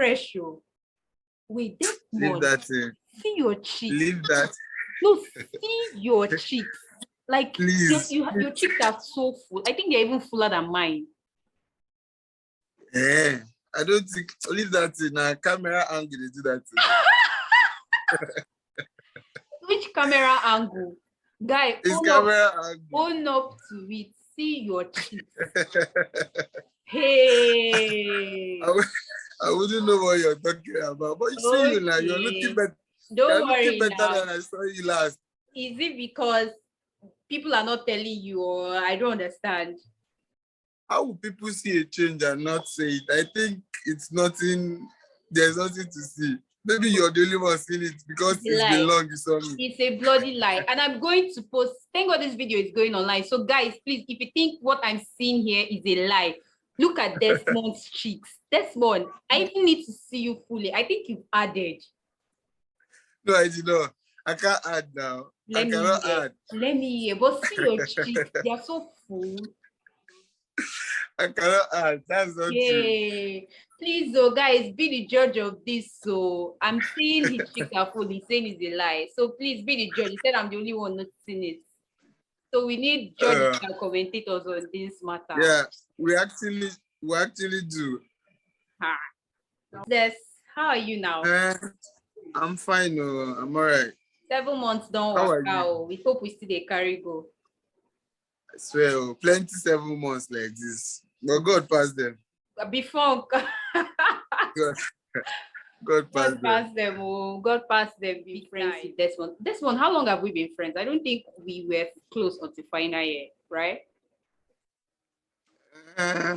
fresh. Oh. Wait, Leave Desmond, that thing. see your cheeks. Leave that. No, see your cheeks. Like, Please. your cheeks are so full. I think they're even fuller than mine. Yeah. I don't think, leave that thing. Now, camera angle, they do that thing. Which camera angle? Guy, It's camera angle. own up to it. See your cheeks. Hey. I wouldn't know what you're talking about. But you see you now, you're looking better. You're looking better than I saw you last. Is it because people are not telling you, or I don't understand? How will people see a change and not say it? I think it's nothing, there's nothing to see. Maybe you're the only one seeing it because it's been long you saw me. It's a bloody lie. And I'm going to post, thank God this video is going online. So guys, please, if you think what I'm seeing here is a lie, look at Desmond's cheeks. Desmond, I even need to see you fully. I think you've added. No, I did not. I can't add now. I cannot add. Let me hear. But see your cheeks, they are so full. I cannot add. That's not true. Please, oh guys, be the judge of this. So I'm saying his cheeks are full. He's saying it's a lie. So please be the judge. He said I'm the only one noticing it. So we need judges and commentators on this matter. Yeah, we actually do. Des, how are you now? I'm fine. I'm all right. 7 months don't work out. We hope we still they carry go. I swear, plenty 7 months like this. But God passed them. Before God passed them. Oh, God passed them. Be friends with Desmond. Desmond, how long have we been friends? I don't think we were close until final year, right? How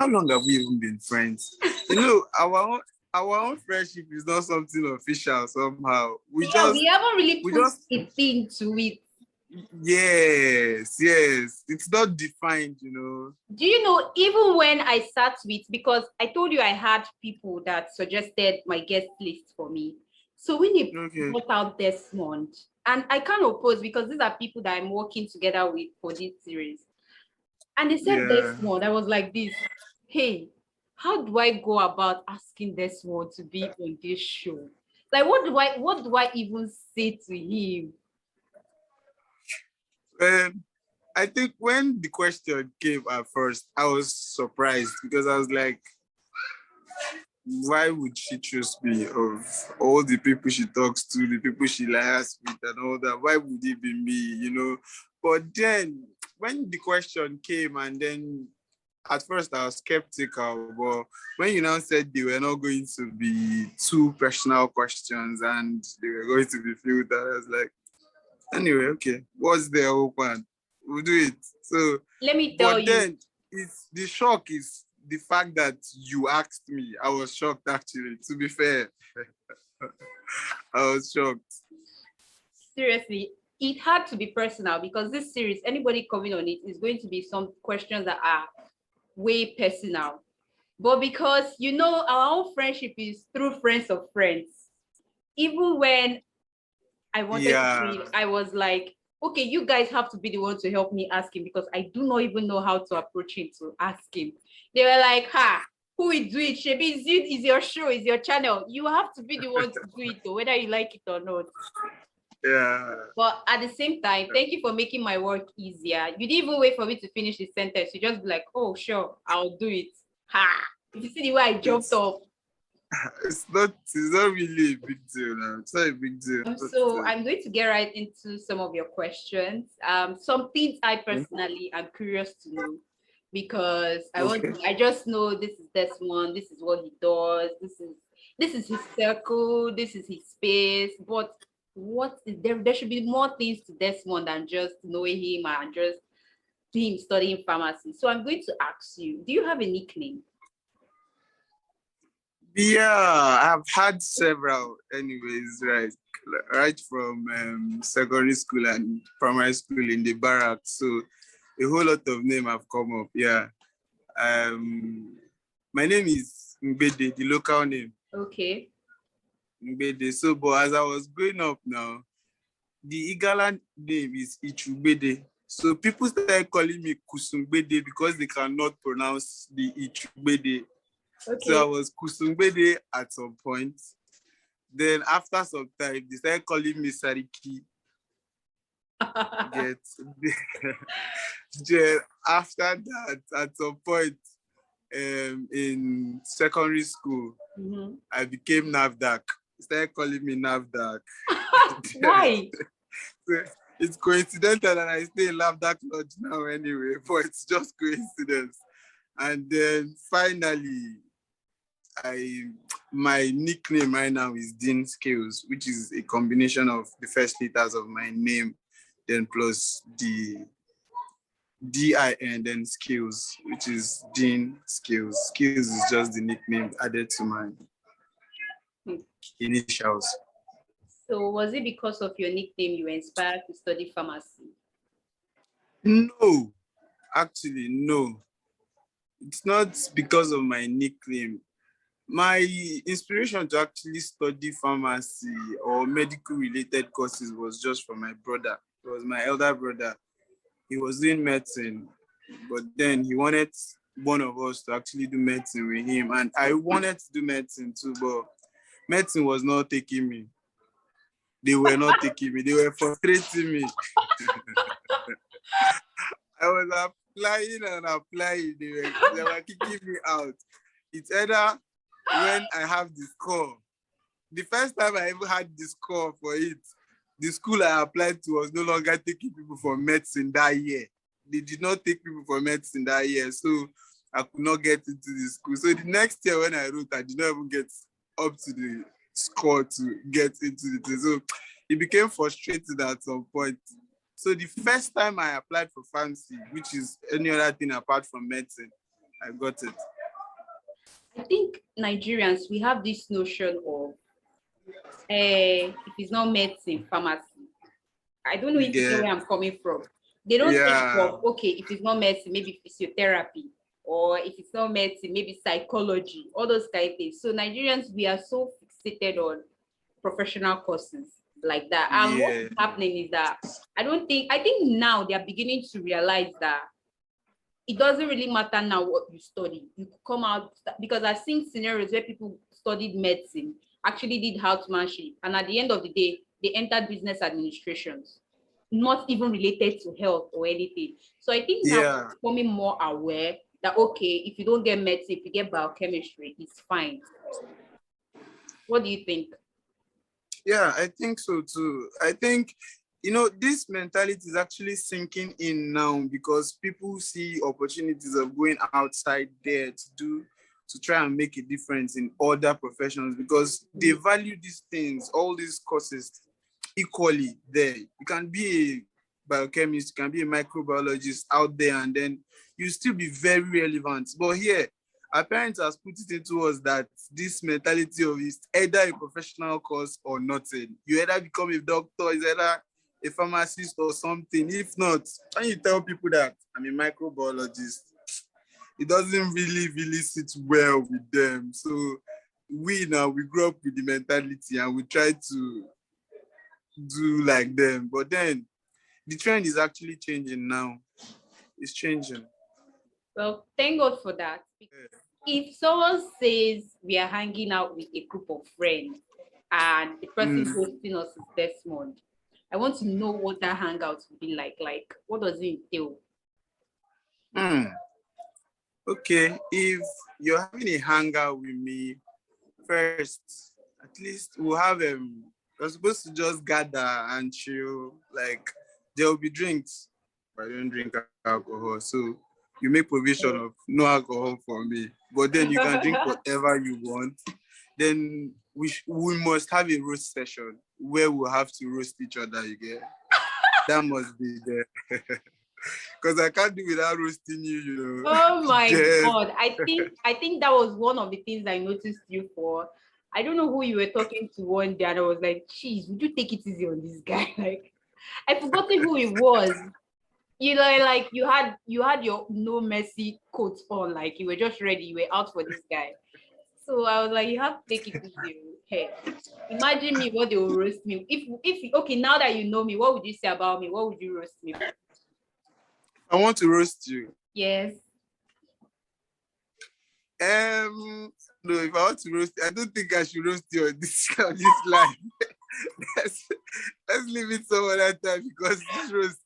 long have we even been friends? You know, our own friendship is not something official somehow. We haven't really put it into it. Yes, it's not defined, you know. Do you know, even when I sat with, because I told you I had people that suggested my guest list for me. So when they brought out Desmond, and I can't oppose because these are people that I'm working together with for this series. And they said Desmond, I was like this, hey, how do I go about asking Desmond to be on this show? Like, what do I even say to him? I think when the question came at first, I was surprised because I was like, why would she choose me of all the people she talks to, the people she lies with and all that? Why would it be me, you know? But then when the question came and then at first I was skeptical, but when you now said they were not going to be too personal questions and they were going to be filtered, I was like, anyway, okay, what's the open? We'll do it. So let me tell you. But then the shock is the fact that you asked me. I was shocked actually, to be fair. I was shocked. Seriously, it had to be personal because this series, anybody coming on it is going to be some questions that are way personal. But because, you know, our own friendship is through friends of friends. Even when I wanted to read, I was like, okay, you guys have to be the one to help me ask him because I do not even know how to approach him to ask him. They were like, who will do it? Shebi, is your show, is your channel. You have to be the one to do it, whether you like it or not. Yeah. But at the same time, thank you for making my work easier. You didn't even wait for me to finish the sentence. You just be like, oh, sure, I'll do it. If you see the way I jumped off. It's not really a big deal now. It's not a big deal. So I'm going to get right into some of your questions. Some things I personally am curious to know because I just know this is Desmond, this is what he does, this is his circle, this is his space. But what is there should be more things to Desmond than just knowing him and just him studying pharmacy. So I'm going to ask you, do you have a nickname? Yeah, I've had several anyways, right from secondary school and primary school in the barracks. So a whole lot of names have come up, yeah. My name is Mbede, the local name. Okay. Mbede. So, but as I was growing up now, the Igala name is Ichubede. So people started calling me Kusumbede because they cannot pronounce the Ichubede. So I Okay. was Kusungbede at some point. Then after some time, they started calling me Sariki. Get then after that, at some point in secondary school, I became NAVDAC. They started calling me NAVDAC. Why? So it's coincidental that I stay in NAVDAC Lodge now anyway, but it's just coincidence. And then finally, my nickname right now is Dean Skills, which is a combination of the first letters of my name, then plus the DIN, then Skills, which is Dean Skills. Skills is just the nickname added to my initials. So was it because of your nickname you were inspired to study pharmacy? No, actually, no. It's not because of my nickname. My inspiration to actually study pharmacy or medical related courses was just from my brother. It was my elder brother. He was doing medicine, but then he wanted one of us to actually do medicine with him. And I wanted to do medicine too, but medicine was not taking me. They were not taking me. They were frustrating me. I was applying and applying. They were kicking me out. It's either when I have the score. The first time I ever had the score for it, the school I applied to was no longer taking people for medicine that year. They did not take people for medicine that year, so I could not get into the school. So the next year when I wrote, I did not even get up to the score to get into the thing. So it became frustrating at some point. So the first time I applied for pharmacy, which is any other thing apart from medicine, I got it. I think Nigerians, we have this notion of if it's not medicine, pharmacy. I don't know if you get where I'm coming from. They don't think of, okay, if it's not medicine, maybe physiotherapy, or if it's not medicine, maybe psychology, all those kind of things. So Nigerians, we are so fixated on professional courses like that. And what's happening is that I think now they are beginning to realize that it doesn't really matter now what you study. You could come out, because I've seen scenarios where people studied medicine, actually did housemanship, and at the end of the day, they entered business administrations, not even related to health or anything. So I think now we're becoming more aware that, okay, if you don't get medicine, if you get biochemistry, it's fine. What do you think? Yeah, I think so too. I think, this mentality is actually sinking in now because people see opportunities of going outside there to try and make a difference in other professions because they value these things, all these courses equally there. You can be a biochemist, you can be a microbiologist out there, and then you still be very relevant. But here, our parents have put it into us that this mentality of is either a professional course or nothing. You either become a doctor, it's either a pharmacist or something. If not, when you tell people that I'm a microbiologist, it doesn't really sit well with them. So we grew up with the mentality and we try to do like them. But then the trend is actually changing now. It's changing. Well, thank God for that. If someone says we are hanging out with a group of friends and the person hosting us is Desmond, I want to know what that hangout would be like. Like, what does it entail? Okay, if you're having a hangout with me, first, at least we'll have we're supposed to just gather and chill. Like there will be drinks, but I don't drink alcohol. So you make provision of no alcohol for me. But then you can drink whatever you want. Then we must have a roast session where we'll have to roast each other again. That must be there. Because I can't do without roasting you, Oh my God. I think that was one of the things I noticed you for. I don't know who you were talking to one day, and I was like, geez, would you take it easy on this guy? Like, I forgot who it was. Like you had your no mercy coat on, like you were just ready, you were out for this guy. So I was like, you have to take it easy. Hey, imagine me what they will roast me. If okay, now that you know me, what would you say about me? What would you roast me? I want to roast you. Yes. No, if I want to roast, I don't think I should roast you on this line. let's, let's leave it some other time because this roast.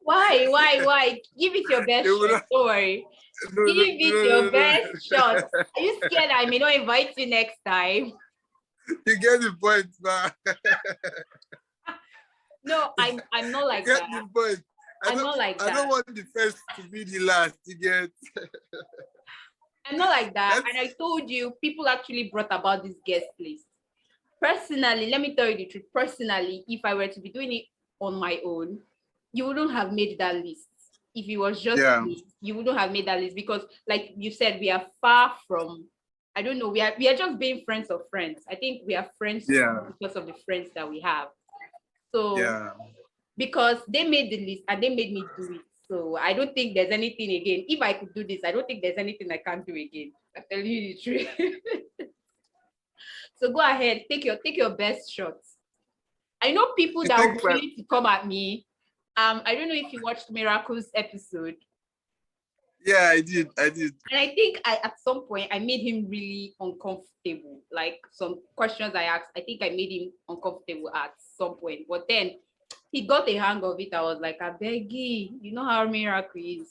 Why? Give it your best They will shot. not, Don't worry. no, Give no, it no, your no, no. best shot. Are you scared I may not invite you next time? You get the point, man. No, I'm not You like get that. the point. I'm not like I that. don't want the first to be the last. You get. I'm not like that. That's, And I told you, people actually brought about this guest list. Personally, let me tell you the truth. Personally, if I were to be doing it on my own, you wouldn't have made that list. If it was just yeah. me, you wouldn't have made that list because, like you said, we are far from. I don't know. We are just being friends of friends. I think we are friends because of the friends that we have. So because they made the list and they made me do it. So I don't think there's anything again. If I could do this, I don't think there's anything I can't do again. I'm telling you the truth. So go ahead, take your best shots. I know people that will be willing to come at me. I don't know if you watched Miracle's episode. Yeah, I did. And I think at some point I made him really uncomfortable. Like some questions I asked, I think I made him uncomfortable at some point. But then he got a hang of it. I was like, I beg you, you know how Miracle is.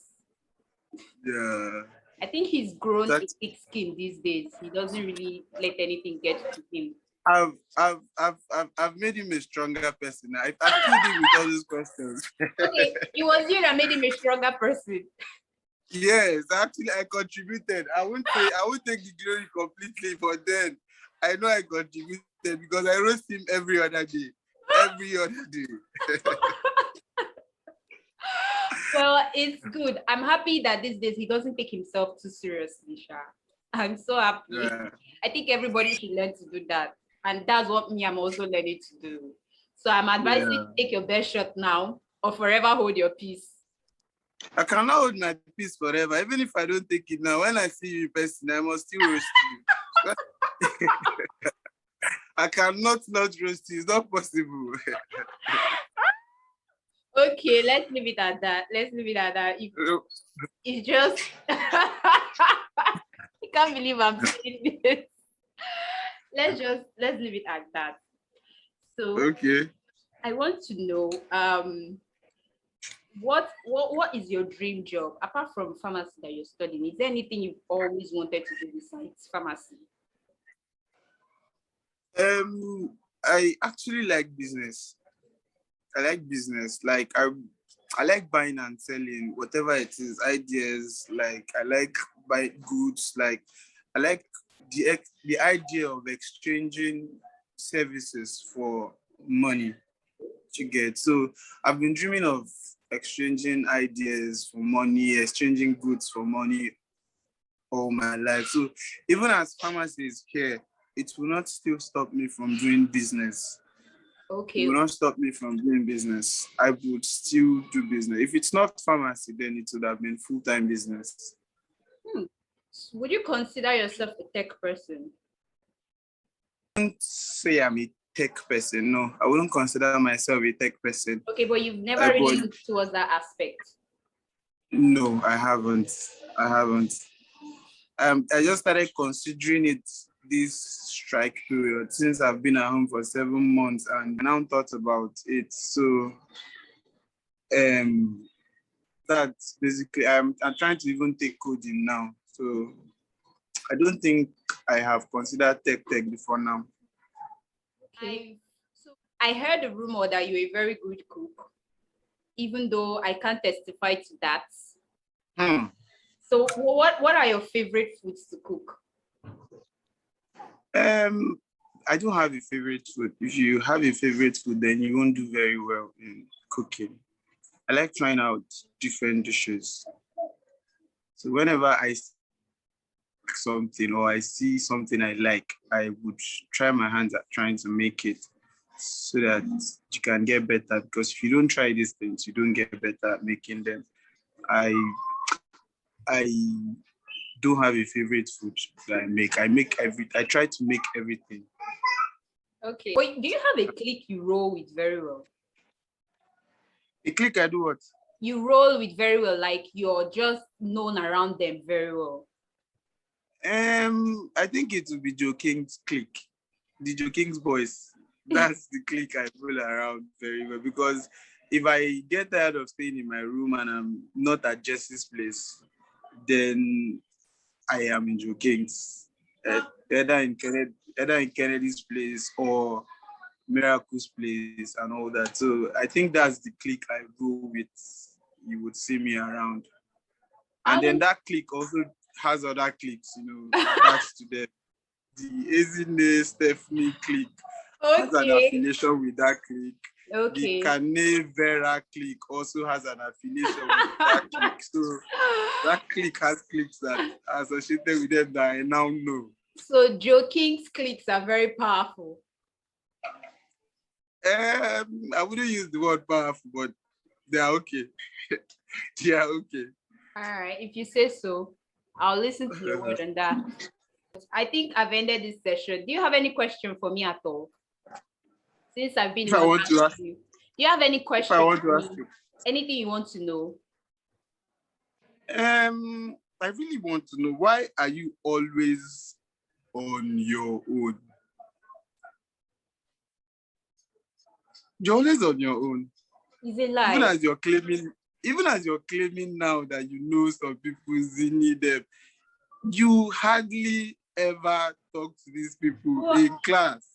Yeah. I think he's grown a thick skin these days. He doesn't really let anything get to him. I've made him a stronger person. I've killed him with all these questions. Okay, it was you that made him a stronger person. Yes, actually I contributed. I won't take the glory completely, but then I know I contributed because I roast him every other day. Every other day. Well, it's good. I'm happy that these days he doesn't take himself too seriously, Sha. I'm so happy. Yeah. I think everybody should learn to do that. And that's what me, I'm also learning to do. So I'm advising you to take your best shot now or forever hold your peace. I cannot hold my peace forever. Even if I don't take it now, when I see you in person, I must still roast you. I cannot not roast you. It's not possible. Okay, let's leave it at that. It's just I can't believe I'm saying this. Let's leave it at that. So okay. I want to know what is your dream job apart from pharmacy that you're studying? Is there anything you've always wanted to do besides pharmacy? I actually like business. I like business. Like I like buying and selling, whatever it is, ideas. Like I like buy goods. Like I like the idea of exchanging services for money to get. So I've been dreaming of exchanging ideas for money, exchanging goods for money all my life. So even as pharmacy is here, it will not still stop me from doing business. Okay. It will not stop me from doing business. I would still do business. If it's not pharmacy, then it would have been full-time business. Would you consider yourself a tech person? I wouldn't say I'm a tech person. No, I wouldn't consider myself a tech person. Okay, but you've never really looked towards that aspect. No, I haven't. I just started considering it this strike period since I've been at home for 7 months and I now thought about it. So that's basically I'm trying to even take coding now. So I don't think I have considered tech before now. Okay. So I heard a rumor that you're a very good cook, even though I can't testify to that. So what are your favorite foods to cook? I don't have a favorite food. If you have a favorite food, then you won't do very well in cooking. I like trying out different dishes. So whenever I see something or I see something I like, I would try my hands at trying to make it so that you can get better. Because if you don't try these things, you don't get better at making them. I don't have a favorite food that I try to make everything. Okay. But do you have a clique you roll with very well? A clique I do what? You roll with very well, like you're just known around them very well. I think it will be Joe King's clique, the Joe King's boys. That's the clique I roll around very well, because if I get tired of staying in my room and I'm not at Jesse's place, then I am in Joe King's, either in Kennedy's place or Miracle's place and all that. So I think that's the clique I go with. You would see me around. And then that clique also has other cliques, attached to them. The Ezine Stephanie clique has an affiliation with that clique. The Kane Vera clique also has an affiliation with that clique. So that clique has cliques that are associated with them that I now know. So Joe King's cliques are very powerful. I wouldn't use the word powerful, but they are okay. They are okay. All right, if you say so, I'll listen to your word on that. I think I've ended this session. Do you have any question for me at all? Since I've been, if I want to ask you. Do you have any question? If I want to ask you anything you want to know? I really want to know, why are you always on your own? You're always on your own. Is it lie? Even as you're claiming now that you know some people need them, you hardly ever talk to these people in class.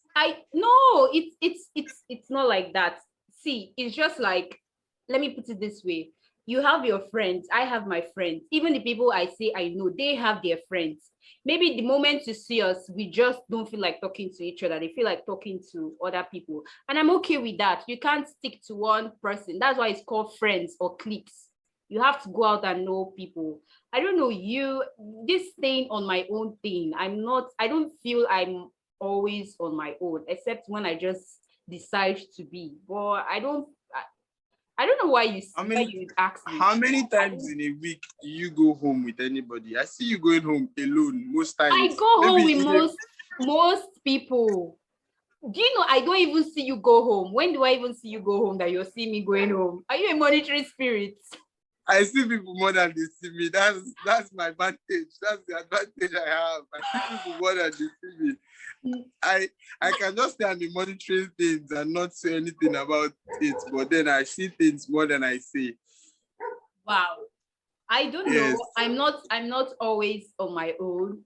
It's not like that. See, it's just like, let me put it this way. You have your friends, I have my friends. Even the people I say I know, they have their friends. Maybe the moment you see us, we just don't feel like talking to each other. They feel like talking to other people. And I'm okay with that. You can't stick to one person. That's why it's called friends or cliques. You have to go out and know people. I don't know, this thing on my own thing. I don't feel I'm always on my own, except when I just decide to be. But I don't know why you ask me. How many times in a week do you go home with anybody? I see you going home alone most times. I go home with most people. Do you know I don't even see you go home? When do I even see you go home that you'll see me going home? Are you a monitoring spirit? I see people more than they see me. That's my advantage. That's the advantage I have. I see people more than they see me. I can just say I'm monitoring things and not say anything about it, but then I see things more than I say. Wow. I don't know. I'm not always on my own.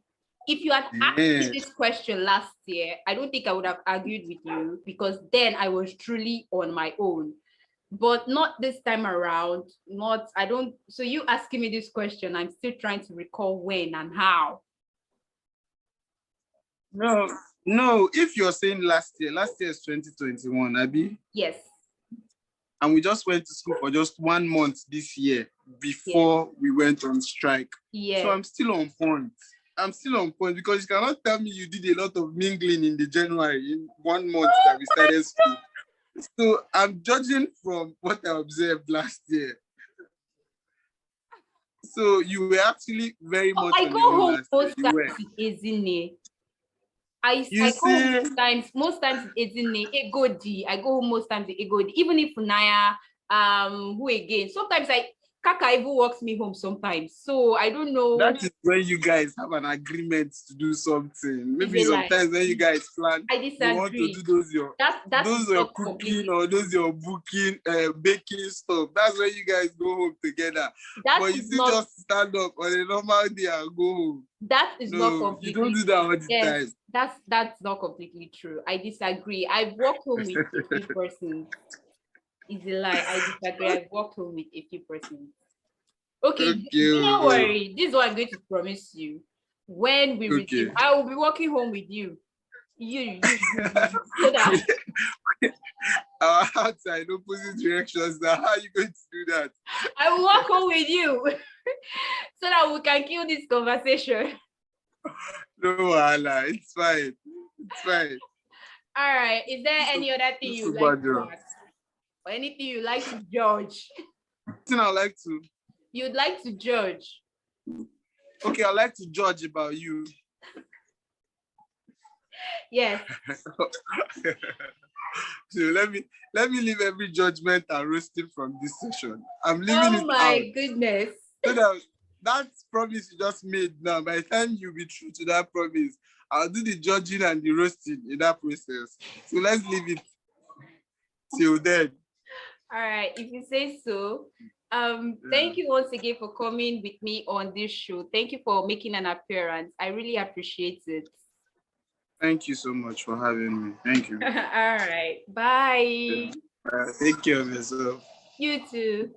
If you had asked me this question last year, I don't think I would have argued with you, because then I was truly on my own. But not this time around. So you asking me this question, I'm still trying to recall when and how. No, if you're saying last year is 2021, Abby? Yes. And we just went to school for just 1 month this year before we went on strike. Yeah. So I'm still on point. Because you cannot tell me you did a lot of mingling in the January, in 1 month that we started school. So I'm judging from what I observed last year. So you were actually very much on your own last year. I go home most times it's Ezine, Egodi. I go home most times in Egodi. Even if Naya, who again? Sometimes Kaka even walks me home sometimes. So I don't know. That is when you guys have an agreement to do something. Maybe sometimes when you guys plan, you want to do those your cooking or those your booking, baking stuff. That's when you guys go home together. But you still just stand up on a normal day and go home. That is not completely. You don't do that all the time. That's not completely true. I disagree. I've walked home with a few persons. It's a lie. I disagree. I've walked home with a few persons. Okay, don't worry. This is what I'm going to promise you. When we resume, I will be walking home with you. You. So that our hearts are in opposite directions. Now, how are you going to do that? I will walk home with you so that we can kill this conversation. No, Allah, it's fine. All right. Is there any other thing you like to ask? Or anything you like to judge? You'd like to judge? Okay, I'd like to judge about you. Yes. So let me leave every judgment and roasting from this session. I'm leaving it out. Oh my goodness. that promise you just made now, by the time you be true to that promise, I'll do the judging and the roasting in that process. So let's leave it till then. All right, if you say so. Thank you once again for coming with me on this show. Thank you for making an appearance. I really appreciate it. Thank you so much for having me. Thank you. All right, bye. Take care of yourself. You too.